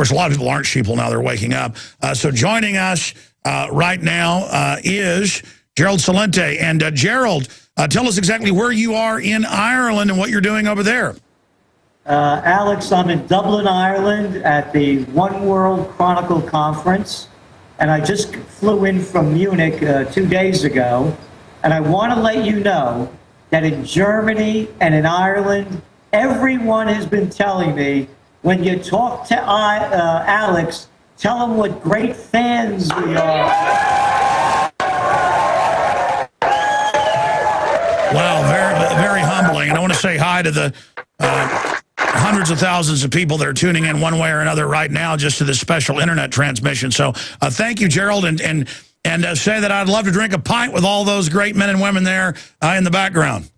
course, a lot of people aren't sheeple now. They're waking up. So joining us right now is Gerald Celente. And Gerald, tell us exactly where you are in Ireland and what you're doing over there. Alex, I'm in Dublin, Ireland at the One World Chronicle Conference. And I just flew in from Munich 2 days ago. And I want to let you know that in Germany and in Ireland, everyone has been telling me, when you talk to Alex, tell him what great fans we are. Wow, very, very humbling. And I want to say hi to the hundreds of thousands of people that are tuning in one way or another right now just to this special internet transmission. So thank you, Gerald, and say that I'd love to drink a pint with all those great men and women there in the background.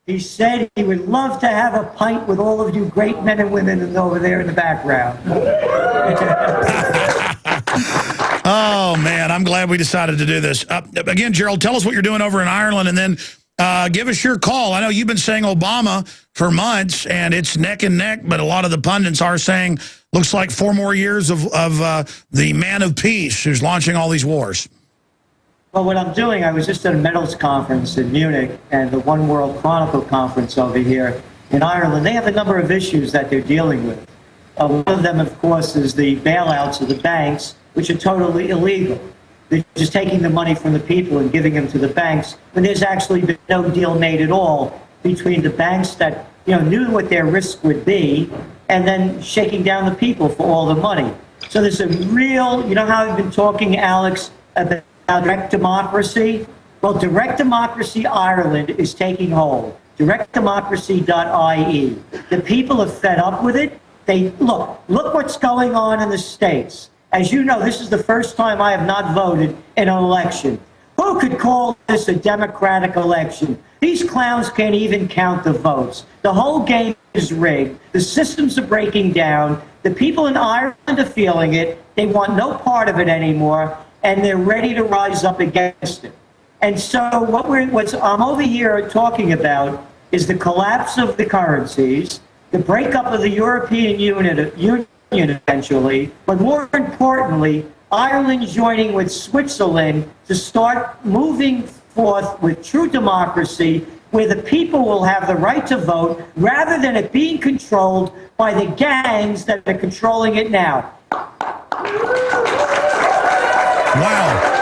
He said he would love to have a pint with all of you great men and women over there in the background. Oh, man, I'm glad we decided to do this. Again, Gerald, tell us what you're doing over in Ireland, and then give us your call. I know you've been saying Obama for months, and it's neck and neck, but a lot of the pundits are saying looks like 4 more years of the man of peace who's launching all these wars. Well, what I'm doing, I was just at a metals conference in Munich and the One World Chronicle conference over here in Ireland. They have a number of issues that they're dealing with. One of them, of course, is the bailouts of the banks, which are totally illegal. They're just taking the money from the people and giving them to the banks when there's actually been no deal made at all between the banks that knew what their risk would be and then shaking down the people for all the money. So there's a real, how I've been talking, Alex, about direct democracy? Well, Direct Democracy Ireland is taking hold. DirectDemocracy.ie. The people are fed up with it. They look what's going on in the States. As you know, this is the first time I have not voted in an election. Who could call this a democratic election? These clowns can't even count the votes. The whole game is rigged. The systems are breaking down. The people in Ireland are feeling it. They want no part of it anymore, and they're ready to rise up against it. And so what I'm over here talking about is the collapse of the currencies, the breakup of the European Union eventually, but more importantly, Ireland joining with Switzerland to start moving forth with true democracy, where the people will have the right to vote rather than it being controlled by the gangs that are controlling it now. Wow.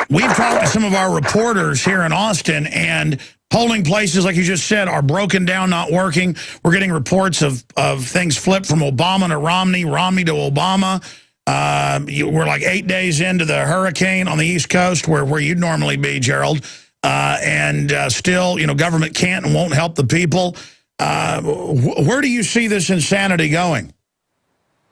We've talked to some of our reporters here in Austin, and polling places, like you just said, are broken down, not working. We're getting reports of things flipped from Obama to Romney, Romney to Obama. We're like 8 days into the hurricane on the East Coast where you'd normally be, Gerald. And still, government can't and won't help the people. Where do you see this insanity going?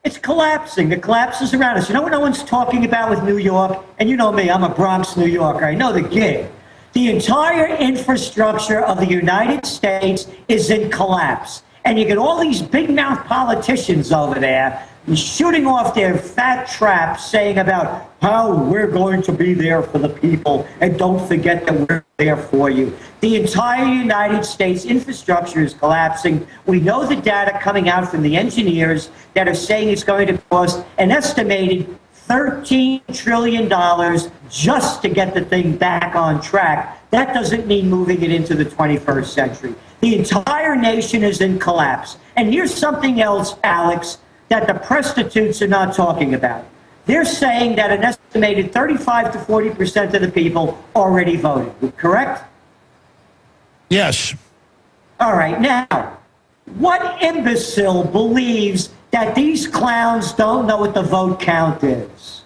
It's collapsing. The collapse is around us. You know what no one's talking about with New York? And you know me, I'm a Bronx, New Yorker. I know the gig. The entire infrastructure of the United States is in collapse. And you get all these big-mouth politicians over there shooting off their fat traps saying about how we're going to be there for the people and don't forget that we're there for you. The entire United States infrastructure is collapsing. We know the data coming out from the engineers that are saying it's going to cost an estimated $13 trillion just to get the thing back on track. That doesn't mean moving it into the 21st century. The entire nation is in collapse. And here's something else, Alex, that the prostitutes are not talking about. They're saying that an estimated 35 to 40% of the people already voted, correct? Yes. All right, now, what imbecile believes that these clowns don't know what the vote count is?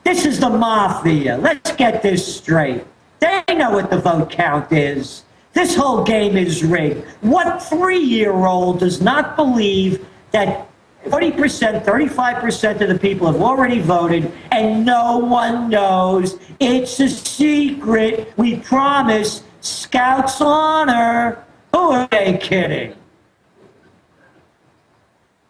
This is the mafia. Let's get this straight. They know what the vote count is. This whole game is rigged. What 3-year-old does not believe that 40%, 35% of the people have already voted, and no one knows? It's a secret. We promise. Scouts honor. Who are they kidding?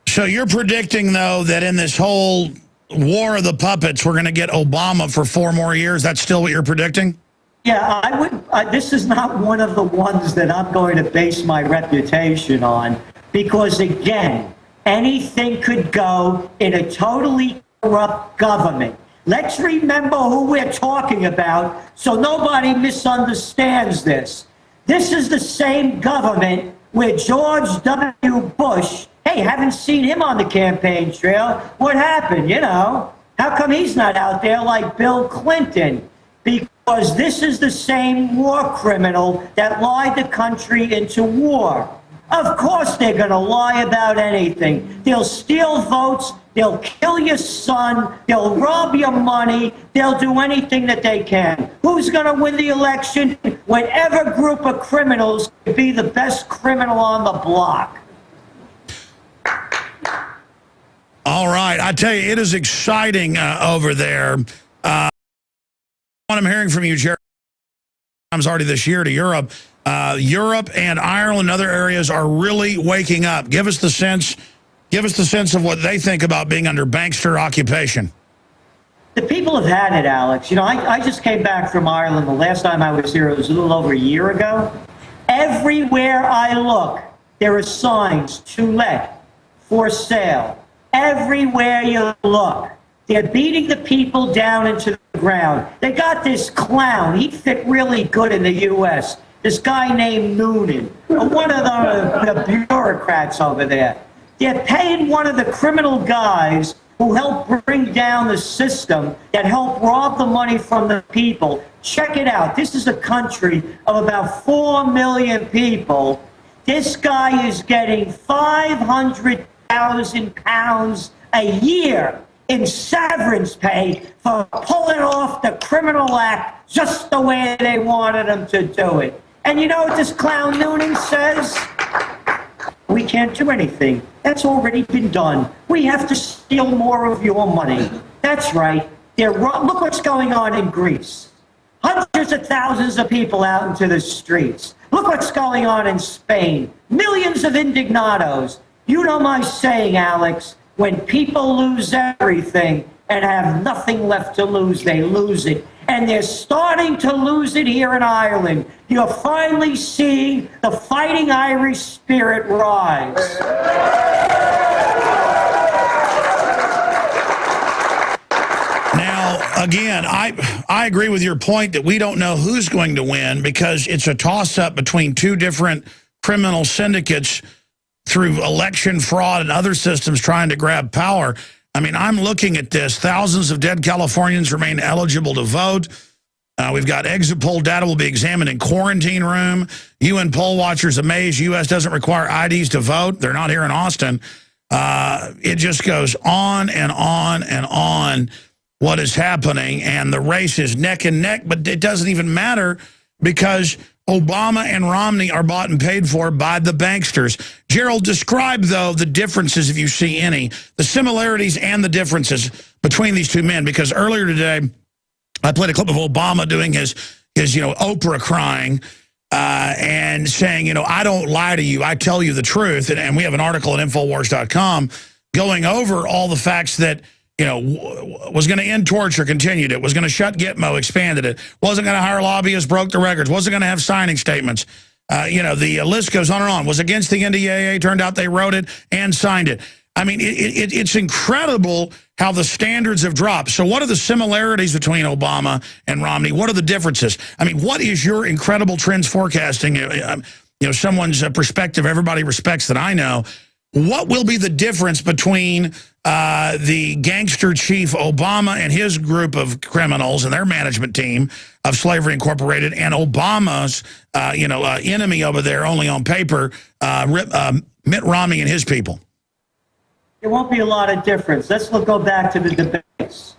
So you're predicting, though, that in this whole war of the puppets, we're going to get Obama for 4 more years? That's still what you're predicting? Yeah, this is not one of the ones that I'm going to base my reputation on, because, again, anything could go in a totally corrupt government. Let's remember who we're talking about so nobody misunderstands this. This is the same government where George W. Bush, hey, haven't seen him on the campaign trail. What happened, you know? How come he's not out there like Bill Clinton? Because this is the same war criminal that lied the country into war. Of course they're going to lie about anything. They'll steal votes. They'll kill your son. They'll rob your money. They'll do anything that they can. Who's going to win the election? Whatever group of criminals could be the best criminal on the block. All right. I tell you, it is exciting over there. What I'm hearing from you, Gerald, comes already this year to Europe. Europe and Ireland and other areas are really waking up. Give us the sense of what they think about being under bankster occupation. The people have had it, Alex. You know, I just came back from Ireland. The last time I was here, it was a little over a year ago. Everywhere I look, there are signs to let, for sale. Everywhere you look. They're beating the people down into the ground. They got this clown. He fit really good in the U.S. This guy named Noonan, one of the bureaucrats over there. They're paying one of the criminal guys who helped bring down the system, that helped rob the money from the people. Check it out. This is a country of about 4 million people. This guy is getting £500,000 a year in severance pay for pulling off the criminal act just the way they wanted him to do it. And you know what this clown Noonan says? We can't do anything. That's already been done. We have to steal more of your money. That's right. Look what's going on in Greece. Hundreds of thousands of people out into the streets. Look what's going on in Spain. Millions of indignados. You know my saying, Alex, when people lose everything and have nothing left to lose, they lose it. And they're starting to lose it here in Ireland. You're finally seeing the fighting Irish spirit rise. Now, again, I agree with your point that we don't know who's going to win because it's a toss-up between two different criminal syndicates through election fraud and other systems trying to grab power. I mean, I'm looking at this. Thousands of dead Californians remain eligible to vote. We've got exit poll data will be examined in quarantine room. UN poll watchers amazed U.S. doesn't require IDs to vote. They're not here in Austin. It just goes on and on and on what is happening. And the race is neck and neck, but it doesn't even matter because Obama and Romney are bought and paid for by the banksters. Gerald, describe, though, the differences, if you see any, the similarities and the differences between these two men. Because earlier today, I played a clip of Obama doing his Oprah crying and saying, I don't lie to you. I tell you the truth. And we have an article at Infowars.com going over all the facts that, was going to end torture, continued it, was going to shut Gitmo, expanded it, wasn't going to hire lobbyists, broke the records, wasn't going to have signing statements. The list goes on and on. Was against the NDAA, turned out they wrote it and signed it. I mean, it's incredible how the standards have dropped. So what are the similarities between Obama and Romney? What are the differences? I mean, what is your incredible trends forecasting? Someone's perspective everybody respects that I know. What will be the difference between the gangster chief Obama and his group of criminals and their management team of Slavery Incorporated and Obama's, enemy over there only on paper, Mitt Romney and his people? There won't be a lot of difference. Let's go back to the debates.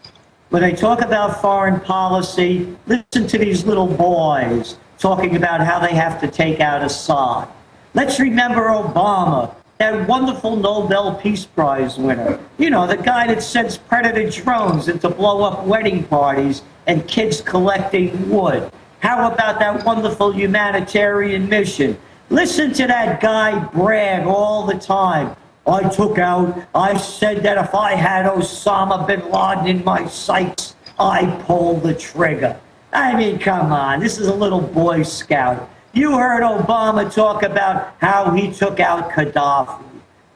When they talk about foreign policy, listen to these little boys talking about how they have to take out Assad. Let's remember Obama, that wonderful Nobel Peace Prize winner. The guy that sends predator drones in to blow up wedding parties and kids collecting wood. How about that wonderful humanitarian mission? Listen to that guy brag all the time. I said that if I had Osama bin Laden in my sights, I'd pull the trigger. I mean, come on, this is a little Boy Scout. You heard Obama talk about how he took out Gaddafi.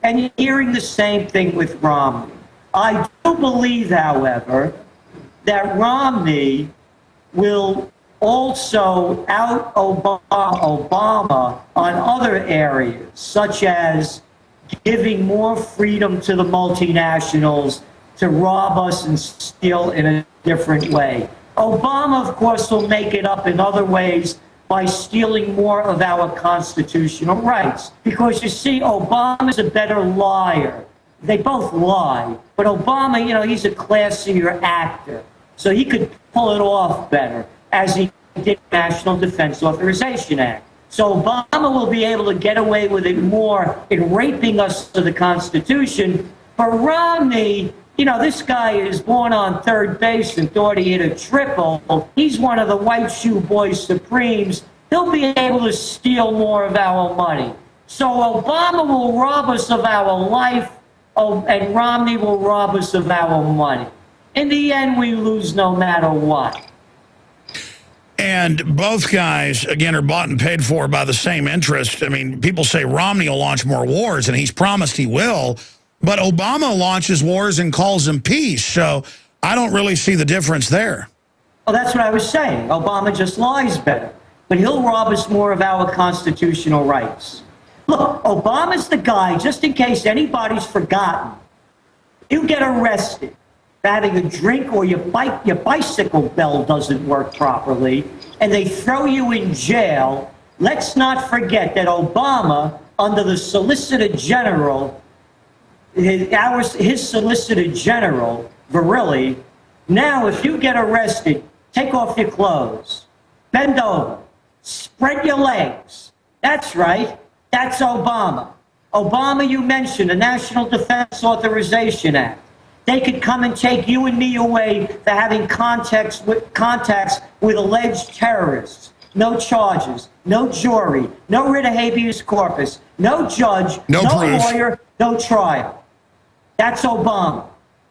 And you're hearing the same thing with Romney. I do believe, however, that Romney will also out Obama on other areas, such as giving more freedom to the multinationals to rob us and steal in a different way. Obama, of course, will make it up in other ways by stealing more of our constitutional rights. Because you see, Obama's a better liar. They both lie. But Obama, you know, he's a classier actor. So he could pull it off better, as he did the National Defense Authorization Act. So Obama will be able to get away with it more in raping us to the Constitution. But Romney, you know, this guy is born on third base and thought he hit a triple. He's one of the white shoe boys supremes. He'll be able to steal more of our money. So Obama will rob us of our life, and Romney will rob us of our money. In the end, we lose no matter what. And both guys, again, are bought and paid for by the same interest. I mean, people say Romney will launch more wars, and he's promised he will. But Obama launches wars and calls them peace. So I don't really see the difference there. Well, that's what I was saying. Obama just lies better. But he'll rob us more of our constitutional rights. Look, Obama's the guy, just in case anybody's forgotten. You get arrested for having a drink or your bicycle bell doesn't work properly, and they throw you in jail. Let's not forget that Obama, under the Solicitor General, his Solicitor General, Verrilli, now if you get arrested, take off your clothes, bend over, spread your legs. That's right. That's Obama. Obama, you mentioned, the National Defense Authorization Act. They could come and take you and me away for having contacts with alleged terrorists. No charges, no jury, no writ of habeas corpus, no judge, no lawyer, no trial. That's Obama.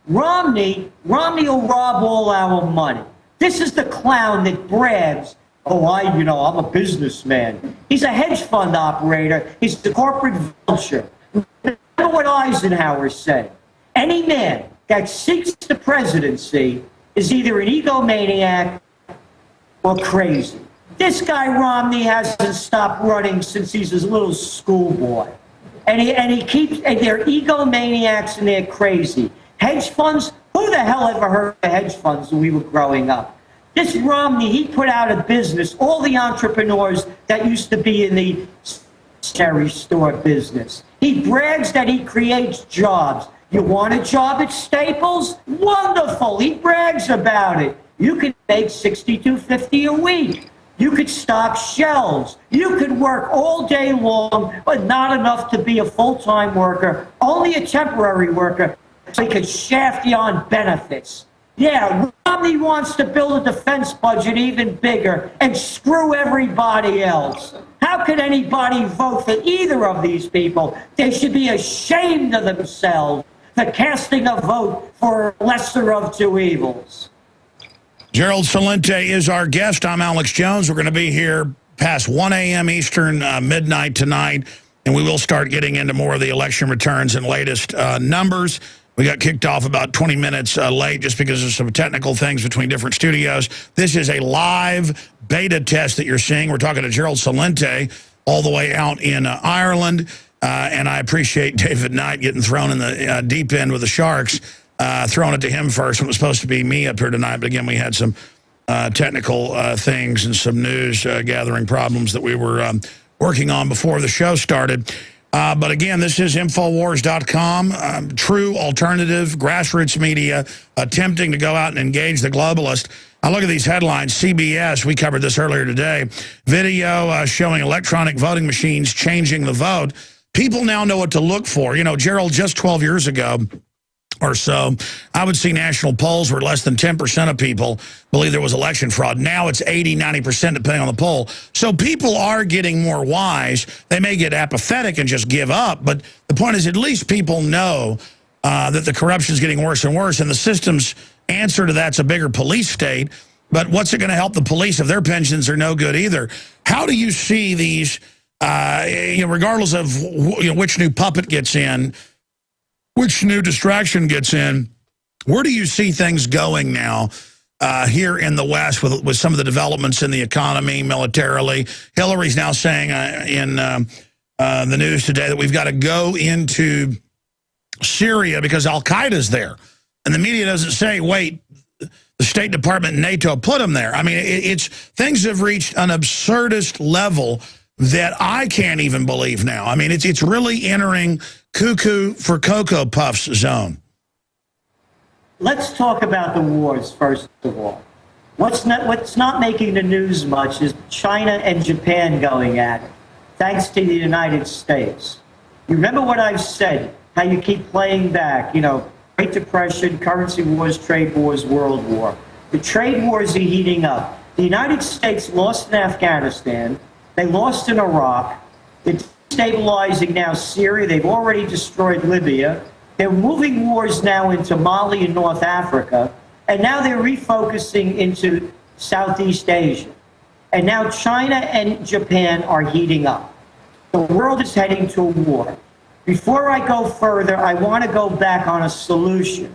Romney will rob all our money. This is the clown that brags, oh, I'm a businessman. He's a hedge fund operator. He's the corporate vulture. Remember what Eisenhower said. Any man that seeks the presidency is either an egomaniac or crazy. This guy Romney hasn't stopped running since he's a little schoolboy. And they're egomaniacs and they're crazy. Hedge funds, who the hell ever heard of hedge funds when we were growing up? This Romney, he put out of business all the entrepreneurs that used to be in the stationery store business. He brags that he creates jobs. You want a job at Staples? Wonderful. He brags about it. You could make $62.50 a week. You could stock shelves. You could work all day long, but not enough to be a full-time worker, only a temporary worker, so he could shaft you on benefits. Yeah, Romney wants to build a defense budget even bigger and screw everybody else. How could anybody vote for either of these people? They should be ashamed of themselves for casting a vote for lesser of two evils. Gerald Celente is our guest. I'm Alex Jones. We're going to be here past 1 a.m. Eastern, midnight tonight, and we will start getting into more of the election returns and latest numbers. We got kicked off about 20 minutes late just because of some technical things between different studios. This is a live beta test that you're seeing. We're talking to Gerald Celente all the way out in Ireland. And I appreciate David Knight getting thrown in the deep end with the Sharks, throwing it to him first when it was supposed to be me up here tonight. But again, we had some technical things and some news gathering problems that we were working on before the show started. But again, this is Infowars.com, true alternative grassroots media attempting to go out and engage the globalist. I look at these headlines. CBS, we covered this earlier today, video showing electronic voting machines changing the vote. People now know what to look for. You know, Gerald, just 12 years ago or so, I would see national polls where less than 10% of people believe there was election fraud. Now it's 80, 90% depending on the poll. So people are getting more wise. They may get apathetic and just give up, but the point is at least people know that the corruption is getting worse and worse, and the system's answer to that's a bigger police state. But what's it going to help the police if their pensions are no good either? How do you see these regardless of which new puppet gets in, which new distraction gets in, where do you see things going now here in the West with some of the developments in the economy, militarily? Hillary's now saying in the news today that we've got to go into Syria because Al-Qaeda's there. And the media doesn't say, wait, the State Department and NATO put them there. I mean, things have reached an absurdist level that I can't even believe now. I mean, it's really entering cuckoo for Cocoa Puffs zone. Let's talk about the wars, first of all. What's not making the news much is China and Japan going at it, thanks to the United States. You remember what I've said, how you keep playing back, Great Depression, currency wars, trade wars, World War. The trade wars are heating up. The United States lost in Afghanistan. They lost in Iraq. They're destabilizing now Syria. They've already destroyed Libya. They're moving wars now into Mali and North Africa. And now they're refocusing into Southeast Asia. And now China and Japan are heating up. The world is heading to a war. Before I go further, I want to go back on a solution.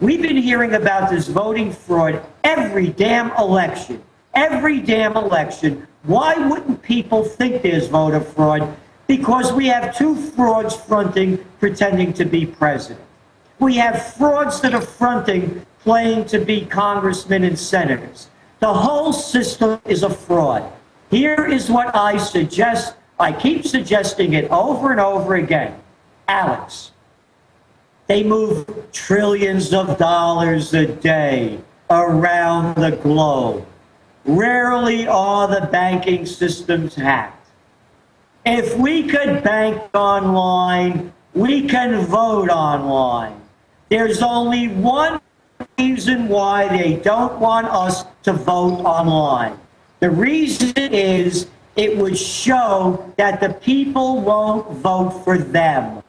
We've been hearing about this voting fraud every damn election. Every damn election. Why wouldn't people think there's voter fraud? Because we have two frauds fronting, pretending to be president. We have frauds that are fronting, playing to be congressmen and senators. The whole system is a fraud. Here is what I suggest. I keep suggesting it over and over again. Alex, they move trillions of dollars a day around the globe. Rarely are the banking systems hacked. If we could bank online, we can vote online. There's only one reason why they don't want us to vote online. The reason is it would show that the people won't vote for them.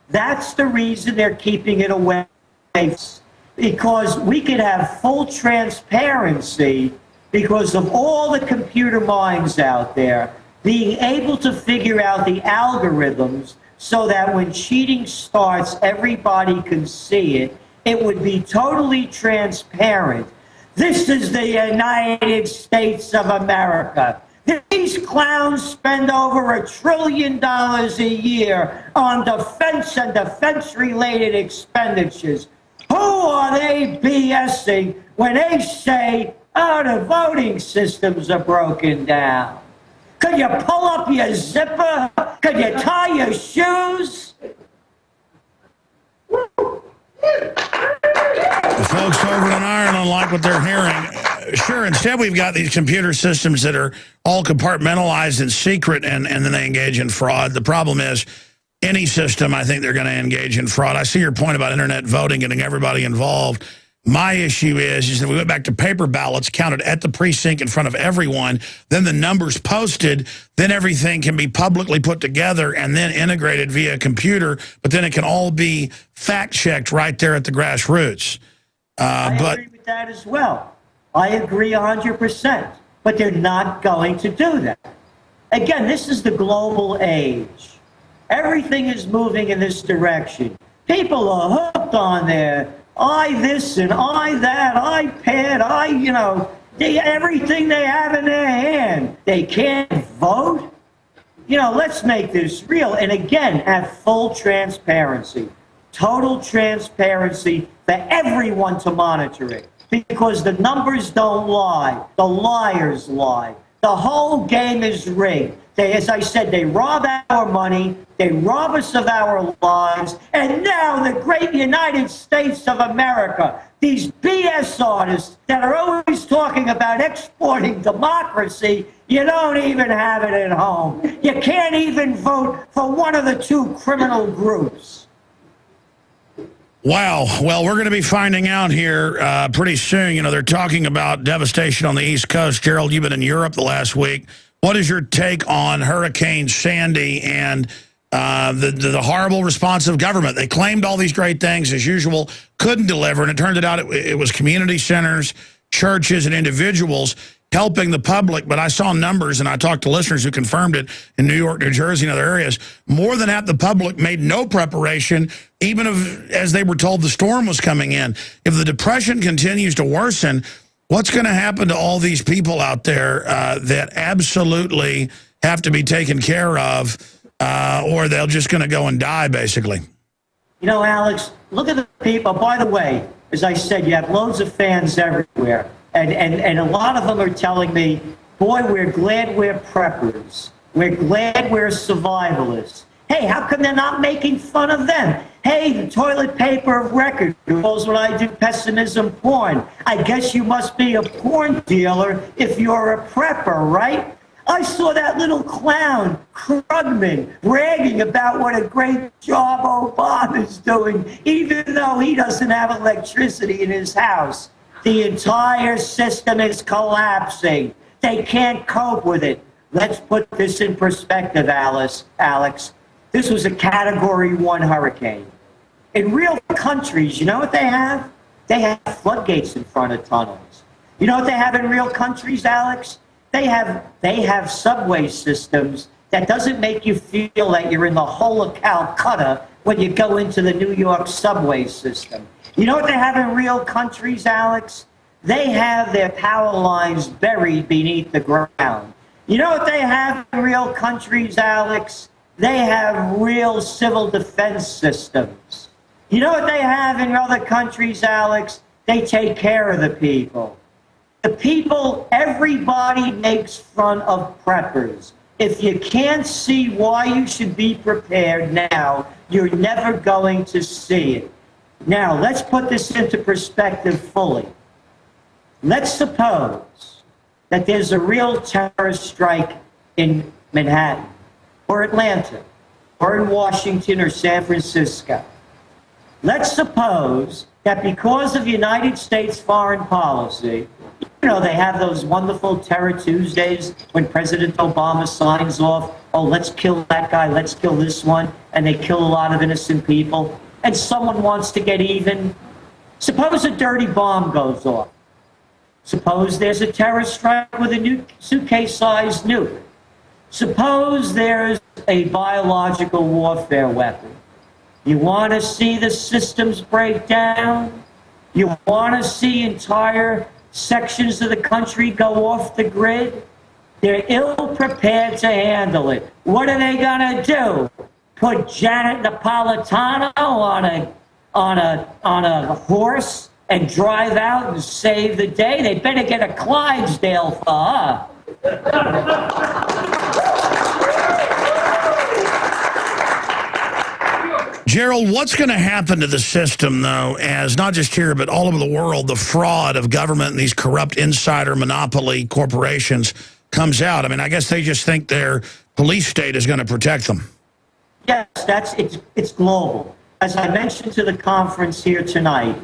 That's the reason they're keeping it away. Because we could have full transparency because of all the computer minds out there being able to figure out the algorithms so that when cheating starts, everybody can see it. It would be totally transparent. This is the United States of America. These clowns spend over $1 trillion a year on defense and defense-related expenditures. Who are they BSing when they say, oh, the voting systems are broken down? Could you pull up your zipper? Could you tie your shoes? The folks over in Ireland like what they're hearing. Sure, instead we've got these computer systems that are all compartmentalized and secret, and then they engage in fraud. The problem is, any system, I think they're going to engage in fraud. I see your point about internet voting, getting everybody involved. My issue is that we went back to paper ballots counted at the precinct in front of everyone, then the numbers posted, then everything can be publicly put together and then integrated via computer, but then it can all be fact-checked right there at the grassroots. I agree with that as well. I agree 100%, but they're not going to do that. Again, this is the global age. Everything is moving in this direction. People are hooked on their this and that, iPad, everything they have in their hand. They can't vote. Let's make this real. And again, have full transparency, total transparency for everyone to monitor it. Because the numbers don't lie. The liars lie. The whole game is rigged. As I said, they rob our money, they rob us of our lives, and now the great United States of America, these BS artists that are always talking about exporting democracy, you don't even have it at home. You can't even vote for one of the two criminal groups. Wow. Well, we're going to be finding out here pretty soon. They're talking about devastation on the East Coast. Gerald, you've been in Europe the last week. What is your take on Hurricane Sandy and the horrible response of government? They claimed all these great things, as usual, couldn't deliver, and it turned out it was community centers, churches, and individuals helping the public, but I saw numbers, and I talked to listeners who confirmed it in New York, New Jersey, and other areas. More than half the public made no preparation, even as they were told the storm was coming in. If the Depression continues to worsen, what's going to happen to all these people out there that absolutely have to be taken care of, or they're just going to go and die, basically? You know, Alex, look at the people. By the way, as I said, you have loads of fans everywhere. And a lot of them are telling me, boy, we're glad we're preppers. We're glad we're survivalists. Hey, how come they're not making fun of them? Hey, the toilet paper of record knows what I do, pessimism porn. I guess you must be a porn dealer if you're a prepper, right? I saw that little clown, Krugman, bragging about what a great job Obama's doing, even though he doesn't have electricity in his house. The entire system is collapsing. They can't cope with it. Let's put this in perspective, Alex. This was a Category 1 hurricane. In real countries, you know what they have? They have floodgates in front of tunnels. You know what they have in real countries, Alex? They have subway systems that doesn't make you feel that you're in the whole of Calcutta when you go into the New York subway system. You know what they have in real countries, Alex? They have their power lines buried beneath the ground. You know what they have in real countries, Alex? They have real civil defense systems. You know what they have in other countries, Alex? They take care of the people. The people, everybody makes fun of preppers. If you can't see why you should be prepared now, you're never going to see it. Now, let's put this into perspective fully. Let's suppose that there's a real terrorist strike in Manhattan, or Atlanta, or in Washington, or San Francisco. Let's suppose that because of United States foreign policy, you know, they have those wonderful Terror Tuesdays when President Obama signs off, oh, let's kill that guy, let's kill this one, and they kill a lot of innocent people. And someone wants to get even. Suppose a dirty bomb goes off. Suppose there's a terrorist strike with a suitcase-sized nuke. Suppose there's a biological warfare weapon. You want to see the systems break down? You want to see entire sections of the country go off the grid? They're ill-prepared to handle it. What are they going to do? Put Janet Napolitano on a horse and drive out and save the day? They better get a Clydesdale for her. Gerald, what's going to happen to the system, though, as not just here, but all over the world, the fraud of government and these corrupt insider monopoly corporations comes out? I mean, I guess they just think their police state is going to protect them. Yes, it's global. As I mentioned to the conference here tonight,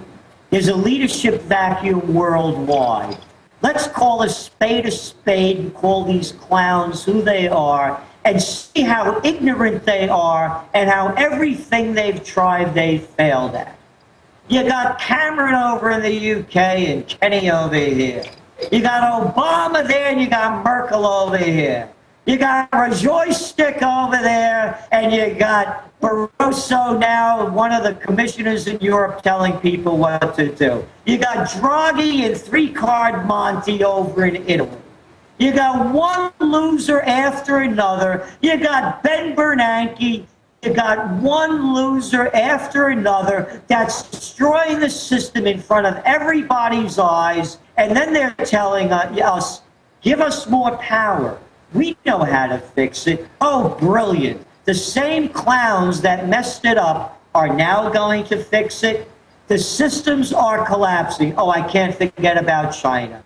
there's a leadership vacuum worldwide. Let's call a spade and call these clowns who they are, and see how ignorant they are and how everything they've tried they've failed at. You got Cameron over in the UK and Kenny over here. You got Obama there and you got Merkel over here. You got Rajoy Stick over there, and you got Barroso now, one of the commissioners in Europe, telling people what to do. You got Draghi and three-card Monty over in Italy. You got one loser after another. You got Ben Bernanke. You got one loser after another that's destroying the system in front of everybody's eyes, and then they're telling us, give us more power. We know how to fix it. Oh, brilliant. The same clowns that messed it up are now going to fix it. The systems are collapsing. Oh, I can't forget about China.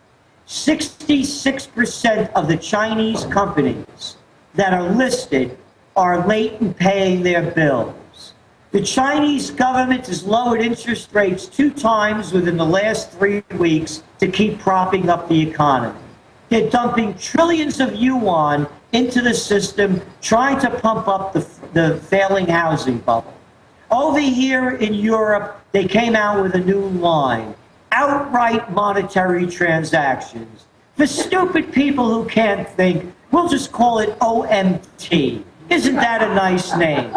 66% of the Chinese companies that are listed are late in paying their bills. The Chinese government has lowered interest rates 2 times within the last 3 weeks to keep propping up the economy. They're dumping trillions of yuan into the system, trying to pump up the failing housing bubble. Over here in Europe, they came out with a new line: outright monetary transactions. For stupid people who can't think, we'll just call it OMT. Isn't that a nice name?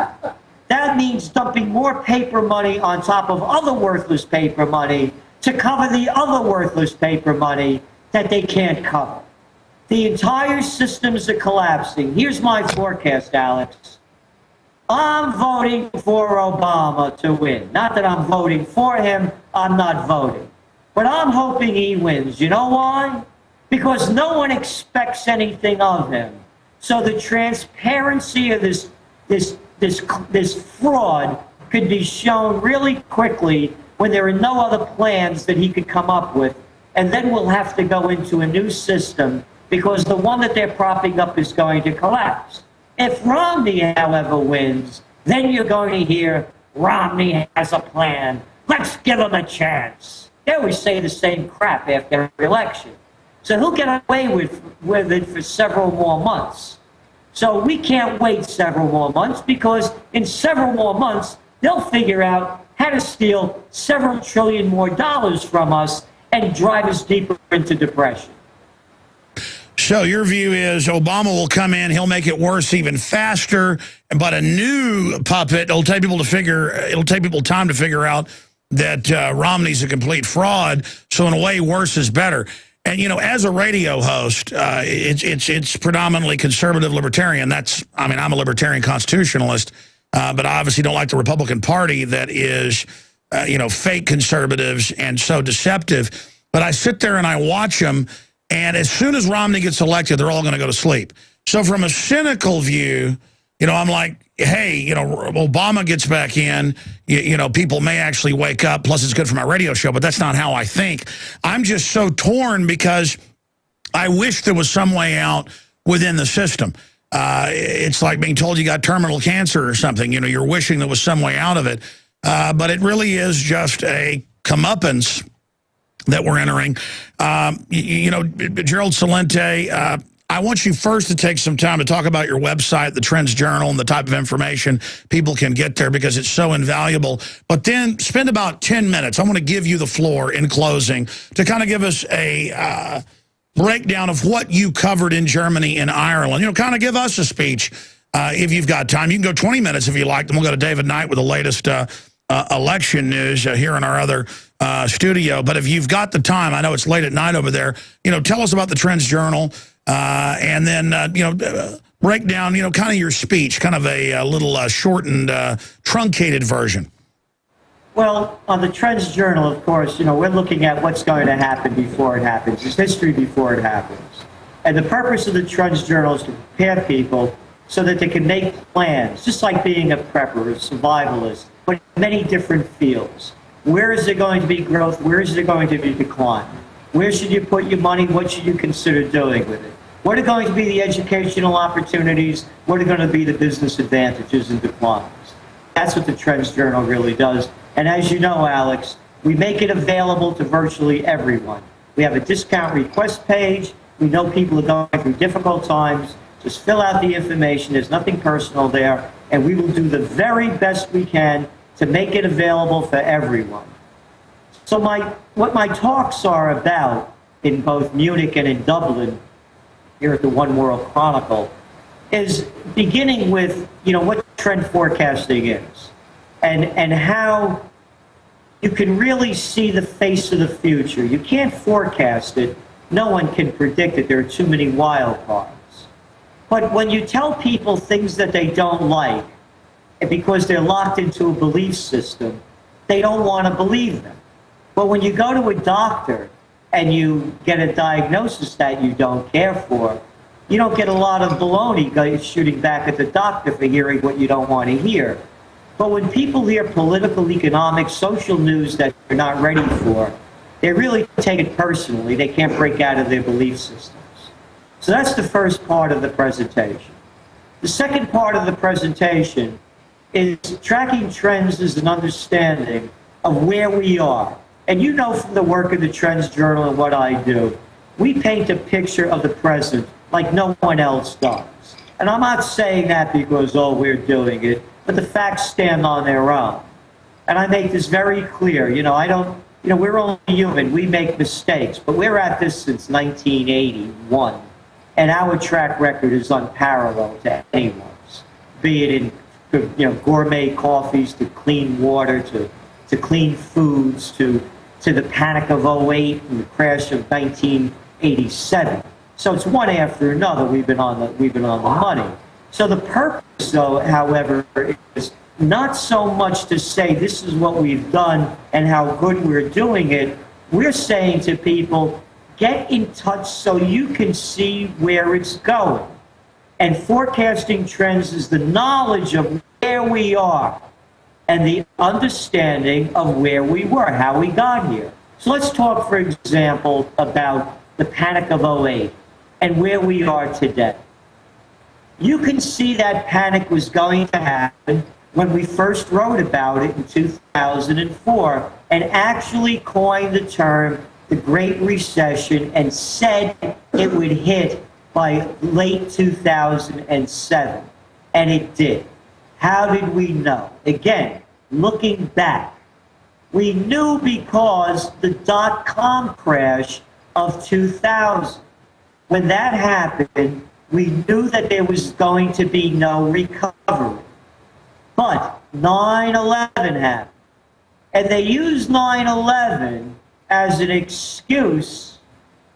That means dumping more paper money on top of other worthless paper money to cover the other worthless paper money that they can't cover. The entire systems are collapsing. Here's my forecast, Alex. I'm voting for Obama to win. Not that I'm voting for him, I'm not voting. But I'm hoping he wins. You know why? Because no one expects anything of him. So the transparency of this fraud could be shown really quickly when there are no other plans that he could come up with. And then we'll have to go into a new system because the one that they're propping up is going to collapse. If Romney, however, wins, then you're going to hear Romney has a plan. Let's give him a chance. They always say the same crap after every election. So he'll get away with it for several more months. So we can't wait several more months because in several more months, they'll figure out how to steal several trillion more dollars from us and drive us deeper into depression. So your view is Obama will come in, he'll make it worse even faster, but a new puppet, it'll take people time to figure out that Romney's a complete fraud. So in a way, worse is better. And, you know, as a radio host, it's predominantly conservative libertarian. I'm a libertarian constitutionalist, but I obviously don't like the Republican Party that is, fake conservatives and so deceptive. But I sit there and I watch them, and as soon as Romney gets elected, they're all going to go to sleep. So from a cynical view, I'm like, hey, Obama gets back in, people may actually wake up, plus it's good for my radio show, but that's not how I think. I'm just so torn because I wish there was some way out within the system. It's like being told you got terminal cancer or something, you're wishing there was some way out of it. But it really is just a comeuppance that we're entering. Gerald Celente, I want you first to take some time to talk about your website, the Trends Journal, and the type of information people can get there because it's so invaluable. But then spend about 10 minutes. I want to give you the floor in closing to kind of give us a breakdown of what you covered in Germany and Ireland. Kind of give us a speech if you've got time. You can go 20 minutes if you like. Then we'll go to David Knight with the latest election news here in our other studio. But if you've got the time, I know it's late at night over there, tell us about the Trends Journal. And then, break down, kind of your speech, kind of a little shortened, truncated version. Well, on the Trends Journal, of course, we're looking at what's going to happen before it happens. It's history before it happens. And the purpose of the Trends Journal is to prepare people so that they can make plans, just like being a prepper, a survivalist, but in many different fields. Where is there going to be growth? Where is there going to be decline? Where should you put your money? What should you consider doing with it? What are going to be the educational opportunities? What are going to be the business advantages and declines? That's what the Trends Journal really does. And as you know, Alex, we make it available to virtually everyone. We have a discount request page. We know people are going through difficult times. Just fill out the information. There's nothing personal there. And we will do the very best we can to make it available for everyone. So what my talks are about in both Munich and in Dublin, here at the One World Chronicle, is beginning with, what trend forecasting is and how you can really see the face of the future. You can't forecast it. No one can predict it. There are too many wild cards. But when you tell people things that they don't like, and because they're locked into a belief system, they don't want to believe them. But when you go to a doctor and you get a diagnosis that you don't care for, you don't get a lot of baloney shooting back at the doctor for hearing what you don't want to hear. But when people hear political, economic, social news that they're not ready for, they really take it personally. They can't break out of their belief systems. So that's the first part of the presentation. The second part of the presentation is tracking trends as an understanding of where we are. And from the work of the Trends Journal and what I do, we paint a picture of the present like no one else does. And I'm not saying that because, we're doing it, but the facts stand on their own. And I make this very clear. I don't we're only human. We make mistakes, but we're at this since 1981, and our track record is unparalleled to anyone's, be it in gourmet coffees, to clean water, to clean foods, to the panic of '08 and the crash of 1987. So it's one after another. We've been on the money. So the purpose, though, however, is not so much to say this is what we've done and how good we're doing it. We're saying to people, get in touch so you can see where it's going. And forecasting trends is the knowledge of where we are and the understanding of where we were, how we got here. So let's talk, for example, about the panic of '08 and where we are today. You can see that panic was going to happen when we first wrote about it in 2004 and actually coined the term the Great Recession and said it would hit by late 2007. And it did. How did we know? Again, looking back, we knew because the dot-com crash of 2000, when that happened, we knew that there was going to be no recovery. But 9/11 happened. And they used 9/11 as an excuse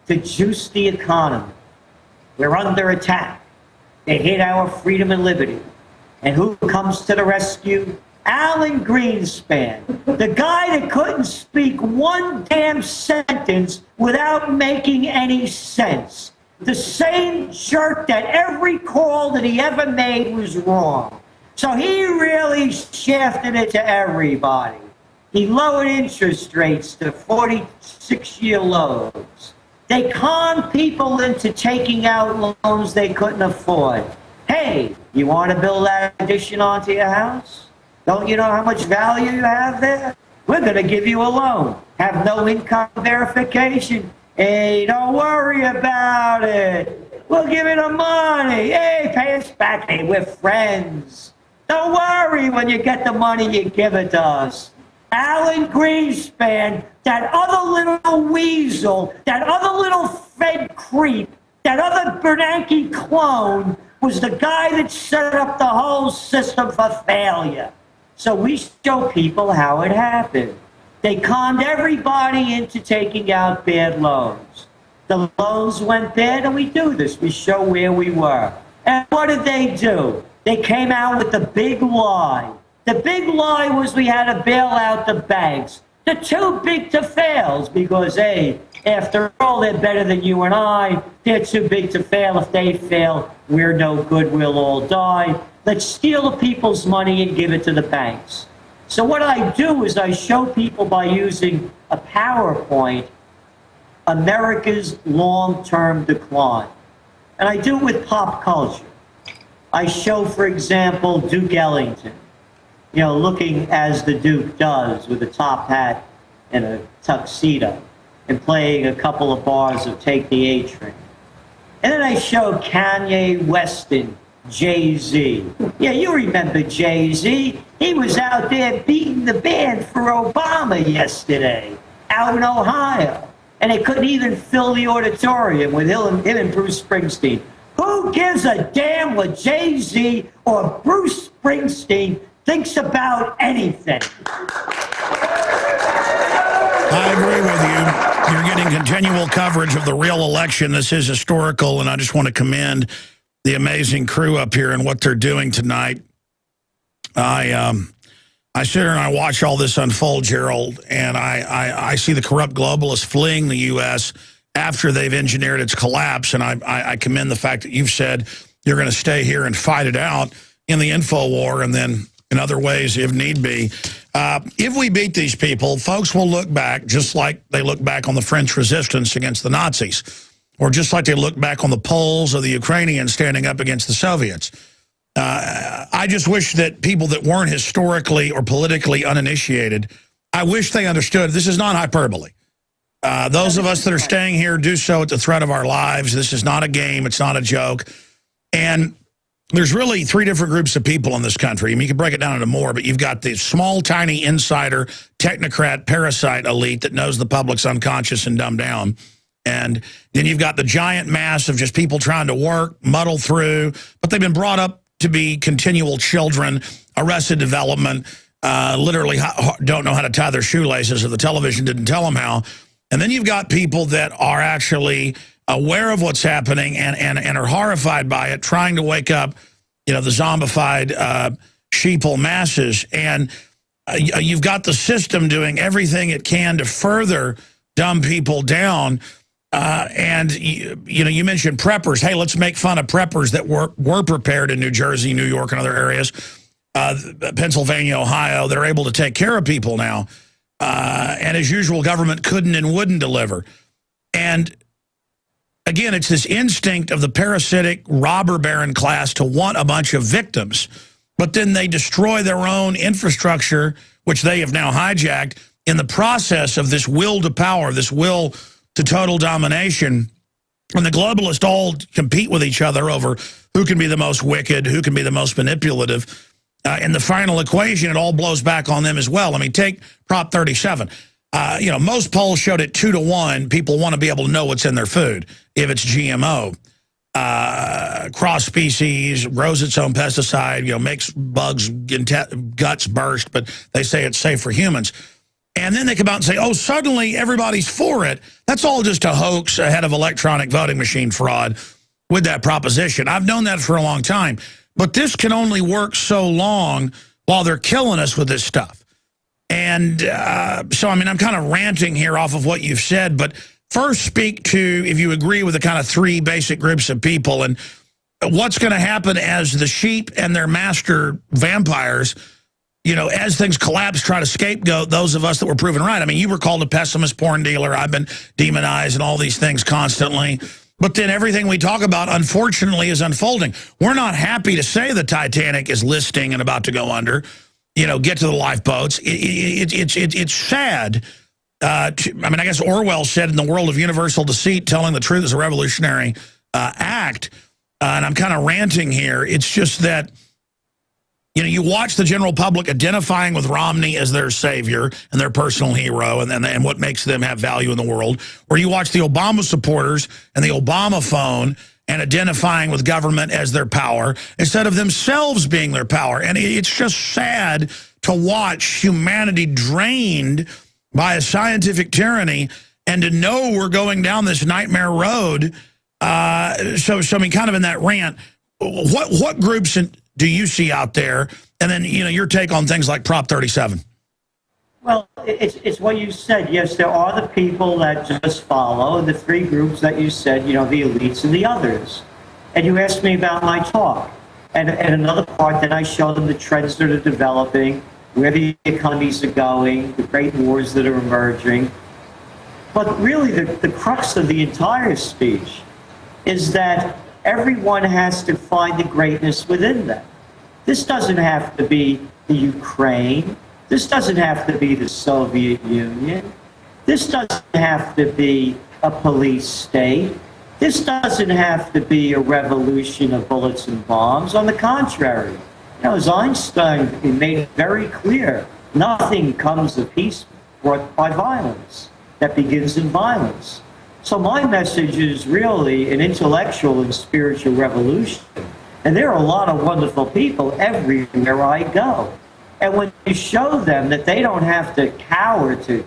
to juice the economy. We're under attack. They hit our freedom and liberty. And who comes to the rescue? Alan Greenspan, the guy that couldn't speak one damn sentence without making any sense. The same jerk that every call that he ever made was wrong. So he really shafted it to everybody. He lowered interest rates to 46-year lows. They conned people into taking out loans they couldn't afford. Hey, you want to build that addition onto your house? Don't you know how much value you have there? We're going to give you a loan. Have no income verification. Hey, don't worry about it. We'll give you the money. Hey, pay us back. Hey, we're friends. Don't worry, when you get the money, you give it to us. Alan Greenspan, that other little weasel, that other little Fed creep, that other Bernanke clone was the guy that set up the whole system for failure. So we show people how it happened. They conned everybody into taking out bad loans. The loans went bad, and we do this. We show where we were. And what did they do? They came out with the big lie. The big lie was we had to bail out the banks. They're too big to fail because, hey, after all, they're better than you and I. They're too big to fail. If they fail, we're no good. We'll all die. Let's steal the people's money and give it to the banks. So what I do is I show people by using a PowerPoint America's long-term decline. And I do it with pop culture. I show, for example, Duke Ellington, looking as the Duke does with a top hat and a tuxedo and playing a couple of bars of Take the A Train. And then I show Kanye West and Jay-Z. Yeah, you remember Jay-Z. He was out there beating the band for Obama yesterday out in Ohio. And they couldn't even fill the auditorium with him and Bruce Springsteen. Who gives a damn what Jay-Z or Bruce Springsteen thinks about anything? I agree with you. You're getting continual coverage of the real election. This is historical, and I just want to commend the amazing crew up here and what they're doing tonight. I sit here and I watch all this unfold, Gerald, and I see the corrupt globalists fleeing the U.S. after they've engineered its collapse, and I commend the fact that you've said you're going to stay here and fight it out in the info war and then in other ways if need be. If we beat these people, folks will look back just like they look back on the French resistance against the Nazis, or just like they look back on the Poles or the Ukrainians standing up against the Soviets. I just wish that people that weren't historically or politically uninitiated, I wish they understood this is not hyperbole. Those of us that are staying here do so at the threat of our lives. This is not a game. It's not a joke. And there's really three different groups of people in this country. I mean, you can break it down into more, but you've got the small, tiny insider, technocrat, parasite elite that knows the public's unconscious and dumbed down. And then you've got the giant mass of just people trying to work, muddle through, but they've been brought up to be continual children, arrested development, literally don't know how to tie their shoelaces if the television didn't tell them how. And then you've got people that are actually aware of what's happening and are horrified by it, trying to wake up, the zombified sheeple masses. And you've got the system doing everything it can to further dumb people down. And, you mentioned preppers. Hey, let's make fun of preppers that were prepared in New Jersey, New York, and other areas, Pennsylvania, Ohio, that are able to take care of people now. And as usual, government couldn't and wouldn't deliver. And again, it's this instinct of the parasitic robber baron class to want a bunch of victims, but then they destroy their own infrastructure, which they have now hijacked, in the process of this will to power, this will to total domination. And the globalists all compete with each other over who can be the most wicked, who can be the most manipulative. In the final equation, it all blows back on them as well. I mean, take Prop 37. Most polls showed it 2-to-1. People want to be able to know what's in their food if it's GMO. Cross species, grows its own pesticide, makes bugs' guts burst, but they say it's safe for humans. And then they come out and say, oh, suddenly everybody's for it. That's all just a hoax ahead of electronic voting machine fraud with that proposition. I've known that for a long time. But this can only work so long while they're killing us with this stuff. And so, I mean, I'm kind of ranting here off of what you've said, but first speak to if you agree with the kind of three basic groups of people and what's going to happen as the sheep and their master vampires, as things collapse, try to scapegoat those of us that were proven right. I mean, you were called a pessimist porn dealer. I've been demonized and all these things constantly. But then everything we talk about, unfortunately, is unfolding. We're not happy to say the Titanic is listing and about to go under. Get to the lifeboats. It's sad. I guess Orwell said, in the world of universal deceit, telling the truth is a revolutionary act. And I'm kind of ranting here. It's just that, you watch the general public identifying with Romney as their savior and their personal hero and what makes them have value in the world. Or you watch the Obama supporters and the Obama phone and identifying with government as their power instead of themselves being their power. And it's just sad to watch humanity drained by a scientific tyranny and to know we're going down this nightmare road. So I mean, kind of in that rant, what groups do you see out there? And then, your take on things like Prop 37. Well, it's what you said. Yes, there are the people that just follow, the three groups that you said, the elites and the others. And you asked me about my talk. And another part, then I show them the trends that are developing, where the economies are going, the great wars that are emerging. But really, the crux of the entire speech is that everyone has to find the greatness within them. This doesn't have to be the Ukraine. This doesn't have to be the Soviet Union. This doesn't have to be a police state. This doesn't have to be a revolution of bullets and bombs. On the contrary, as Einstein made it very clear, nothing comes of peace brought by violence that begins in violence. So my message is really an intellectual and spiritual revolution. And there are a lot of wonderful people everywhere I go. And when you show them that they don't have to cower to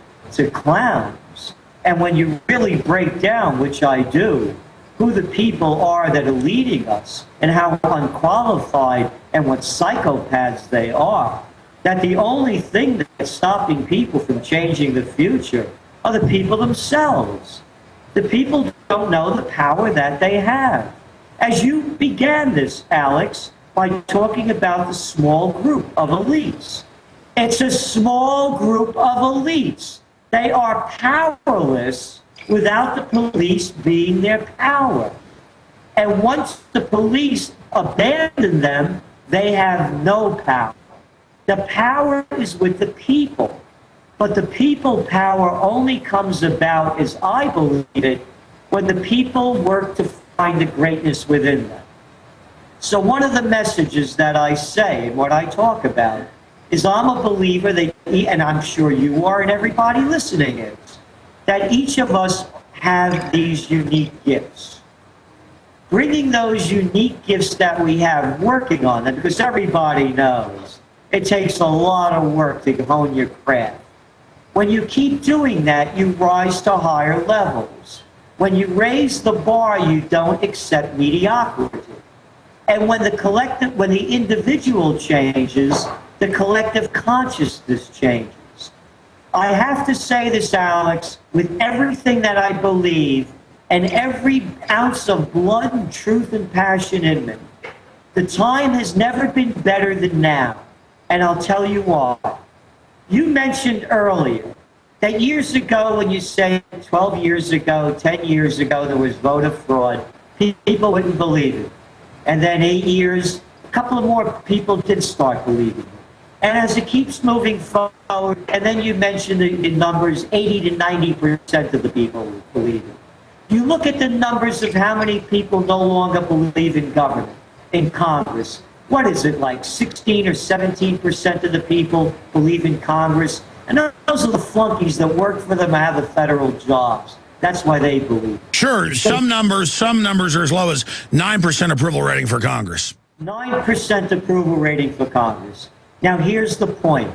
clowns, and when you really break down, which I do, who the people are that are leading us and how unqualified and what psychopaths they are, that the only thing that's stopping people from changing the future are the people themselves. The people don't know the power that they have. As you began this, Alex, by talking about the small group of elites. It's a small group of elites. They are powerless without the police being their power. And once the police abandon them, they have no power. The power is with the people. But the people power only comes about, as I believe it, when the people work to find the greatness within them. So one of the messages that I say and what I talk about is I'm a believer that, and I'm sure you are and everybody listening is, that each of us have these unique gifts. Bringing those unique gifts that we have, working on them, because everybody knows it takes a lot of work to hone your craft. When you keep doing that, you rise to higher levels. When you raise the bar, you don't accept mediocrity. And when the individual changes, the collective consciousness changes. I have to say this, Alex, with everything that I believe and every ounce of blood and truth and passion in me, the time has never been better than now. And I'll tell you why. You mentioned earlier that years ago, when you say 12 years ago, 10 years ago, there was voter fraud, people wouldn't believe it. And then 8 years, a couple of more people did start believing it. And as it keeps moving forward, and then you mentioned the numbers, 80 to 90% of the people believe it. You look at the numbers of how many people no longer believe in government, in Congress. What is it, like 16 or 17% of the people believe in Congress? And those are the flunkies that work for them and have the federal jobs. That's why they believe. Sure, some numbers are as low as 9% approval rating for Congress. 9% approval rating for Congress. Now, here's the point.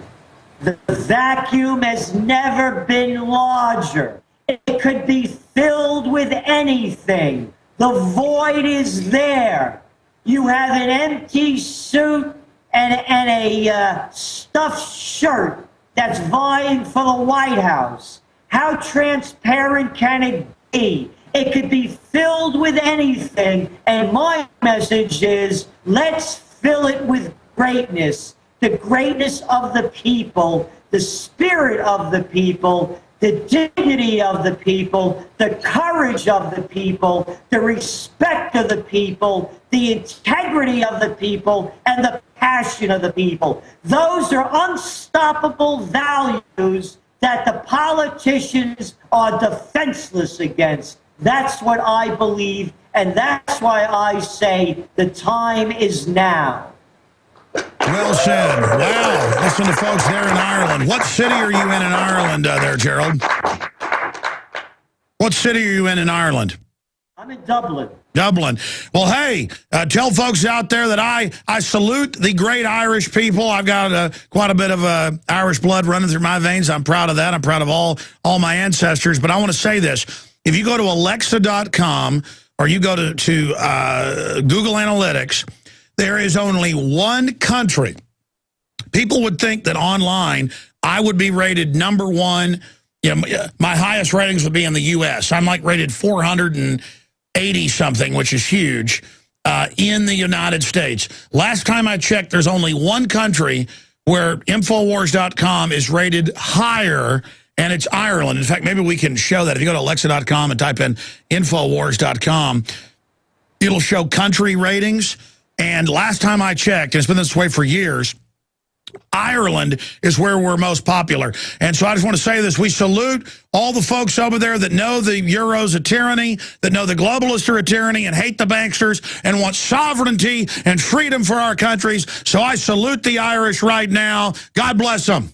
The vacuum has never been larger. It could be filled with anything. The void is there. You have an empty suit and a stuffed shirt that's vying for the White House. How transparent can it be? It could be filled with anything. And my message is, let's fill it with greatness. The greatness of the people, the spirit of the people, the dignity of the people, the courage of the people, the respect of the people, the integrity of the people, and the passion of the people. Those are unstoppable values that the politicians are defenseless against. That's what I believe, and that's why I say the time is now. Well said. Wow. Listen to folks there in Ireland. What city are you in Ireland there, Gerald? What city are you in Ireland? I'm in Dublin. Dublin. Well, hey, tell folks out there that I salute the great Irish people. I've got quite a bit of Irish blood running through my veins. I'm proud of that. I'm proud of all my ancestors. But I want to say this. If you go to Alexa.com or you go to Google Analytics, there is only one country. People would think that online I would be rated #1. You know, my highest ratings would be in the U.S. I'm like rated 480 something, which is huge, in the United States. Last time I checked, there's only one country where Infowars.com is rated higher, and it's Ireland. In fact, maybe we can show that. If you go to Alexa.com and type in Infowars.com, it'll show country ratings. And last time I checked, and it's been this way for years, Ireland is where we're most popular. And so I just want to say this. We salute all the folks over there that know the euro's a tyranny, that know the globalists are a tyranny and hate the banksters and want sovereignty and freedom for our countries. So I salute the Irish right now. God bless them.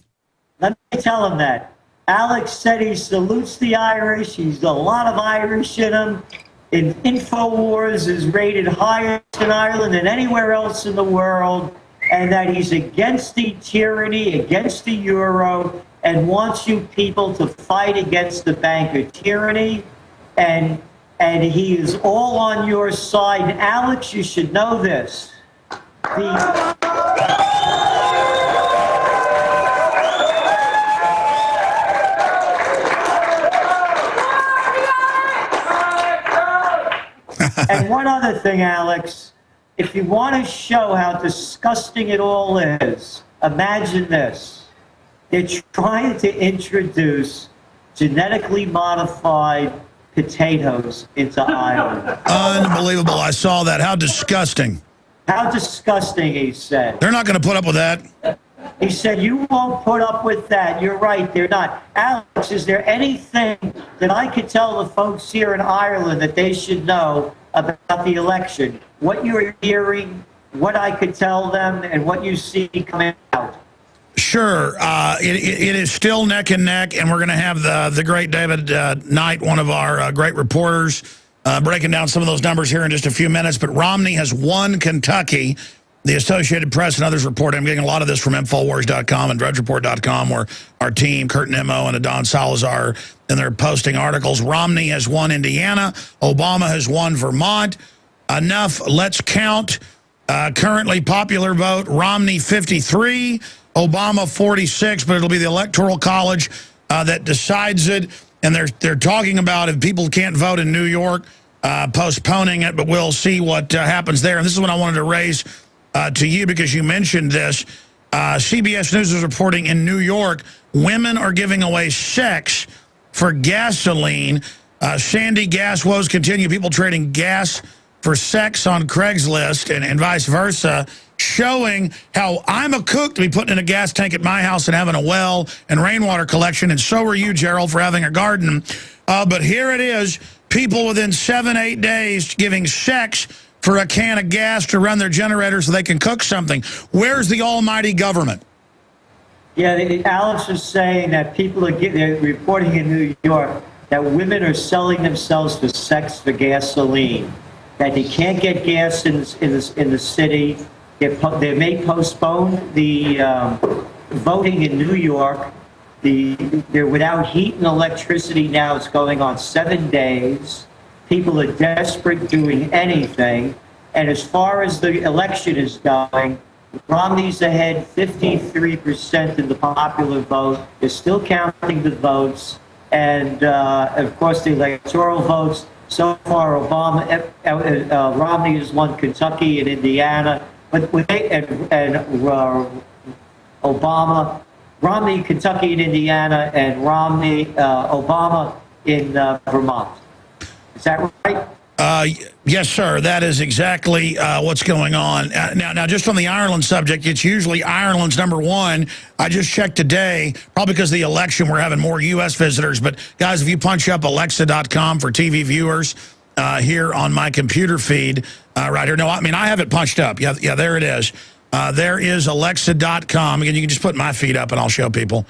Let me tell him that. Alex said he salutes the Irish. He's got a lot of Irish in him. Infowars is rated higher in Ireland than anywhere else in the world, and that he's against the tyranny, against the euro, and wants you people to fight against the banker tyranny, and he is all on your side. And Alex, you should know this. And one other thing, Alex, if you want to show how disgusting it all is, imagine this. They're trying to introduce genetically modified potatoes into Ireland. Unbelievable. I saw that. How disgusting. How disgusting, he said. They're not going to put up with that. He said, you won't put up with that. You're right, they're not. Alex, is there anything that I could tell the folks here in Ireland that they should know about the election, what you're hearing, what I could tell them, and what you see coming out? Sure. It is still neck and neck, and we're going to have the great David Knight, one of our great reporters, breaking down some of those numbers here in just a few minutes. But Romney has won Kentucky. The Associated Press and others report. I'm getting a lot of this from Infowars.com and DrudgeReport.com, where our team, Kurt Nimmo and Adon Salazar, and they're posting articles. Romney has won Indiana. Obama has won Vermont. Enough. Let's count. Currently popular vote, Romney 53, Obama 46, but it'll be the Electoral College that decides it. And they're talking about, if people can't vote in New York, postponing it, but we'll see what happens there. And this is what I wanted to raise to you, because you mentioned this. CBS News is reporting in New York, women are giving away sex for gasoline. Sandy gas woes continue. People trading gas for sex on Craigslist and vice versa, showing how I'm a cook to be putting in a gas tank at my house and having a well and rainwater collection, and so are you, Gerald, for having a garden. But here it is, people within 7-8 days giving sex for a can of gas to run their generator so they can cook something. Where's the almighty government? Yeah, Alex is saying that people they're reporting in New York that women are selling themselves for sex for gasoline, that they can't get gas in the city. They may postpone the voting in New York. They're without heat and electricity now. It's going on 7 days. People are desperate, doing anything. And as far as the election is going, Romney's ahead 53% in the popular vote. They're still counting the votes. And, of course, the electoral votes. So far, Romney has won Kentucky and Indiana. But Obama, Romney, Kentucky and Indiana, and Romney, Obama in Vermont. Is that right? Yes, sir. That is exactly what's going on. Now, just on the Ireland subject, it's usually Ireland's #1. I just checked today, probably because of the election, we're having more U.S. visitors. But, guys, if you punch up Alexa.com for TV viewers here on my computer feed right here. No, I mean, I have it punched up. Yeah, there it is. There is Alexa.com. Again, you can just put my feed up and I'll show people.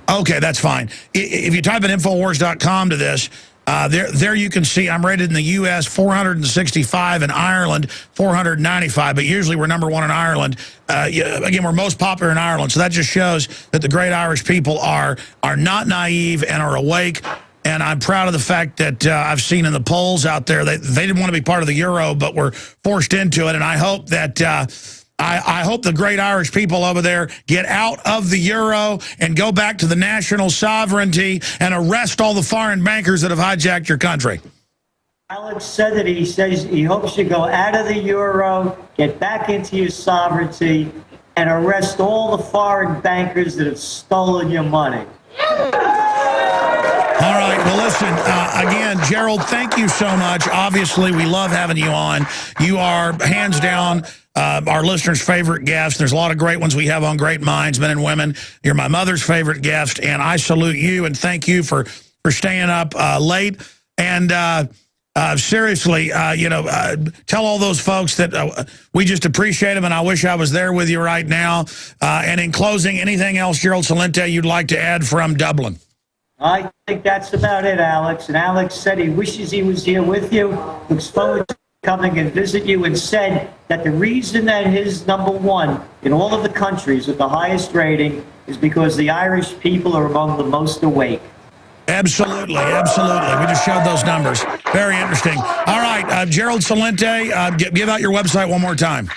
Okay, that's fine. If you type in Infowars.com to this, there you can see I'm rated in the U.S. 465, in Ireland 495, but usually we're #1 in Ireland. Again, we're most popular in Ireland, so that just shows that the great Irish people are not naive and are awake. And I'm proud of the fact that I've seen in the polls out there that they didn't want to be part of the euro, but were forced into it. And I hope that I hope the great Irish people over there get out of the euro and go back to the national sovereignty and arrest all the foreign bankers that have hijacked your country. Alex said that he says he hopes you go out of the euro, get back into your sovereignty, and arrest all the foreign bankers that have stolen your money. All right. Well, listen, again, Gerald, thank you so much. Obviously, we love having you on. You are, hands down, our listeners' favorite guest. There's a lot of great ones we have on Great Minds, Men and Women. You're my mother's favorite guest, and I salute you and thank you for staying up late. And seriously, tell all those folks that we just appreciate them, and I wish I was there with you right now. And in closing, anything else, Gerald Celente, you'd like to add from Dublin? I think that's about it, Alex. And Alex said he wishes he was here with you, looks forward to coming and visit you, and said that the reason that his #1 in all of the countries with the highest rating is because the Irish people are among the most awake. Absolutely, absolutely. We just showed those numbers. Very interesting. All right, Gerald Celente, give out your website one more time.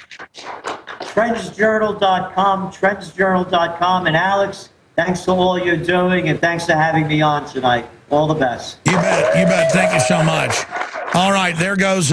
Trendsjournal.com, trendsjournal.com. And Alex, thanks for all you're doing, and thanks for having me on tonight. All the best. You bet. You bet. Thank you so much. All right, there goes